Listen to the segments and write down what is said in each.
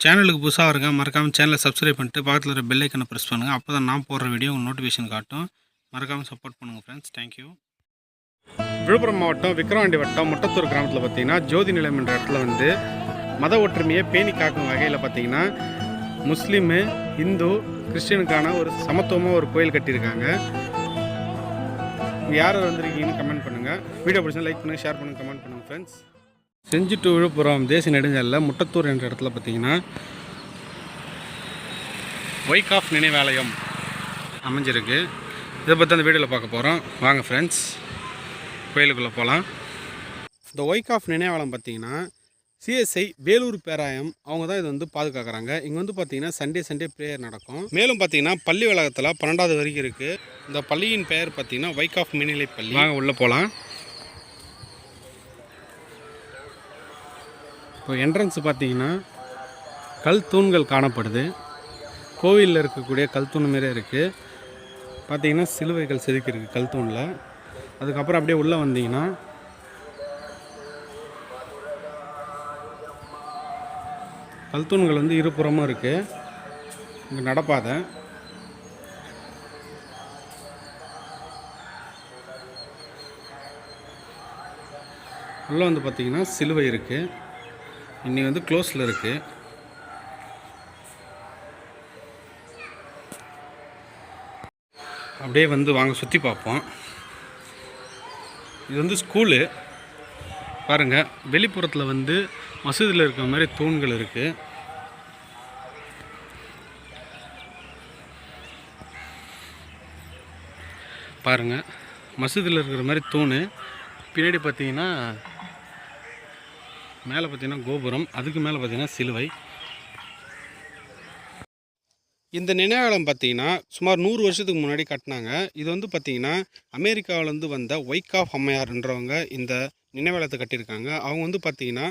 சேனலுக்கு புதுசாக இருங்க, மறக்காமல் சேனலை சப்ஸ்கிரைப் பண்ணிட்டு பக்கத்தில் இருக்கிற பெல் ஐக்கனை ப்ரெஸ் பண்ணுங்கள். அப்போ தான் நான் போடுற வீடியோ உங்கள் நோட்டிஃபிகேஷன் காட்டும். மறக்காமல் சப்போர்ட் பண்ணுங்கள் ஃப்ரெண்ட்ஸ். தேங்க்யூ. விழுப்புரம் மாவட்டம் விக்கிரவாண்டி வட்டம் முட்டத்தூர் கிராமத்தில் பார்த்தீங்கன்னா ஜோதி நிலையம் என்ற இடத்துல வந்து மத ஒற்றுமையை பேணி காக்கும் வகையில் பார்த்தீங்கன்னா முஸ்லீமு, இந்து, கிறிஸ்டினுக்கான ஒரு சமத்துவமாக ஒரு கோயில் கட்டியிருக்காங்க. இங்கே யார் வந்திருக்கீங்கன்னு கமெண்ட் பண்ணுங்கள். வீடியோ பிடிச்சா லைக் பண்ணுங்கள், ஷேர் பண்ணுங்கள், கமெண்ட் பண்ணுங்கள் ஃப்ரெண்ட்ஸ். செஞ்சி டு விழுப்புரம் தேசிய நெடுஞ்சாலையில் முட்டத்தூர் என்ற இடத்துல பார்த்தீங்கன்னா வைகாஃப் நினைவாலயம் அமைஞ்சிருக்கு. இதை பற்றி அந்த வீடியோவில் பார்க்க போகிறோம். வாங்க ஃப்ரெண்ட்ஸ், கோயிலுக்குள்ளே போகலாம். இந்த வைகாஃப் நினைவாலயம் பார்த்தீங்கன்னா சிஎஸ்ஐ வேலூர் பேராயம் அவங்க தான் இது வந்து பாதுகாக்கிறாங்க. இங்கே வந்து பார்த்தீங்கன்னா சண்டே ப்ரேயர் நடக்கும். மேலும் பார்த்தீங்கன்னா பள்ளி வளாகத்தில் 12வது வரைக்கும் இருக்குது. இந்த பள்ளியின் பெயர் பார்த்தீங்கன்னா வைகாஃப் மேல்நிலை பள்ளி. வாங்க உள்ளே போகலாம். இப்போ என்ட்ரன்ஸ் பார்த்தீங்கன்னா கல் தூண்கள் காணப்படுது. கோவிலில் இருக்கக்கூடிய கல் தூண் மாரியே இருக்குது. பார்த்தீங்கன்னா சிலுவைகள் செதுக்கியிருக்கு கல் தூணில். அதுக்கப்புறம் அப்படியே உள்ளே வந்தீங்கன்னா கல் தூண்கள் வந்து இருபுறமும் இருக்குது. இங்கே நடப்பாதை. உள்ளே வந்து பார்த்தீங்கன்னா சிலுவை இருக்குது. இன்னைக்கு வந்து க்ளோஸில் இருக்குது. அப்படியே வந்து வாங்க சுற்றி பார்ப்போம். இது வந்து ஸ்கூலு பாருங்கள். வெளிப்புறத்தில் வந்து மசூதியில் இருக்கிற மாதிரி தூண்கள் இருக்குது. பாருங்கள், மசூதியில் இருக்கிற மாதிரி தூண். பின்னாடி பார்த்தீங்கன்னா மேலே பார்த்தீங்கன்னா கோபுரம், அதுக்கு மேலே பார்த்தீங்கன்னா சிலுவை. இந்த நினைவாலயம் பார்த்தீங்கன்னா சுமார் 100 வருஷத்துக்கு முன்னாடி கட்டினாங்க. இது வந்து பார்த்தீங்கன்னா அமெரிக்காவிலேருந்து வந்த வைகாஃப் அம்மையார்ன்றவங்க இந்த நினைவாலயத்தை கட்டியிருக்காங்க. அவங்க வந்து பார்த்தீங்கன்னா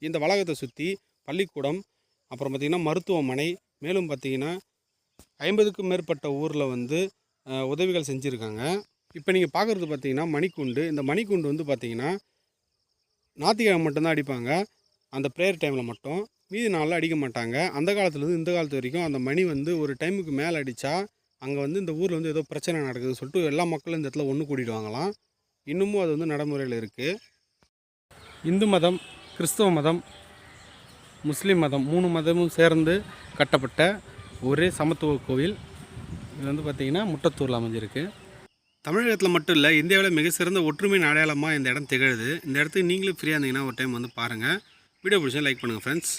இந்த வளாகத்தை சுற்றி பள்ளிக்கூடம், அப்புறம் பார்த்திங்கன்னா மருத்துவமனை, மேலும் பார்த்திங்கன்னா 50க்கும் மேற்பட்ட ஊரில் வந்து உதவிகள் செஞ்சுருக்காங்க. இப்போ நீங்கள் பார்க்குறது பார்த்திங்கன்னா மணிக்கூண்டு. இந்த மணிக்கூண்டு வந்து பார்த்திங்கன்னா ஞாயிற்றுக்கிழமை மட்டும்தான் அடிப்பாங்க. அந்த ப்ரேயர் டைமில் மட்டும். மீதி நாளில் அடிக்க மாட்டாங்க. அந்த காலத்துலேருந்து இந்த காலத்து வரைக்கும் அந்த மணி வந்து ஒரு டைமுக்கு மேலே அடித்தா அங்கே வந்து இந்த ஊரில் வந்து ஏதோ பிரச்சனை நடக்குதுன்னு சொல்லிட்டு எல்லா மக்களும் இந்த இடத்துல ஒன்று கூட்டிடுவாங்களாம். இன்னமும் அது வந்து நடைமுறையில் இருக்குது. இந்து மதம், கிறிஸ்தவ மதம், முஸ்லீம் மதம் 3 மதமும் சேர்ந்து கட்டப்பட்ட ஒரே சமத்துவ கோவில். இது வந்து பார்த்திங்கன்னா முட்டத்தூரில் அமைஞ்சிருக்கு. தமிழகத்தில் மட்டும் இல்லை, இந்தியாவில் மிக சிறந்த ஒற்றுமையின் அடையாளமாக இந்த இடம் திகழுது. இந்த இடத்துக்கு நீங்களும் ஃப்ரீயாக இருந்தீங்கன்னா ஒரு டைம் வந்து பாருங்கள். வீடியோ பிடிச்சா லைக் பண்ணுங்கள் ஃப்ரெண்ட்ஸ்.